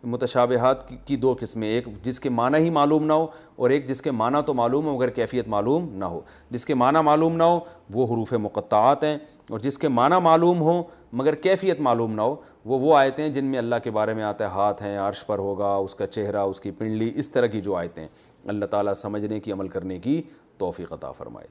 A: متشابہات کی دو قسمیں، ایک جس کے معنی ہی معلوم نہ ہو اور ایک جس کے معنی تو معلوم ہو مگر کیفیت معلوم نہ ہو۔ جس کے معنی معلوم نہ ہو وہ حروف مقطعات ہیں، اور جس کے معنی معلوم ہو مگر کیفیت معلوم نہ ہو وہ آیتیں ہیں جن میں اللہ کے بارے میں آتا ہے ہاتھ ہیں، عرش پر ہوگا، اس کا چہرہ، اس کی پنڈلی، اس طرح کی جو آیتیں۔ اللہ تعالیٰ سمجھنے کی، عمل کرنے کی توفیق عطا فرمائے۔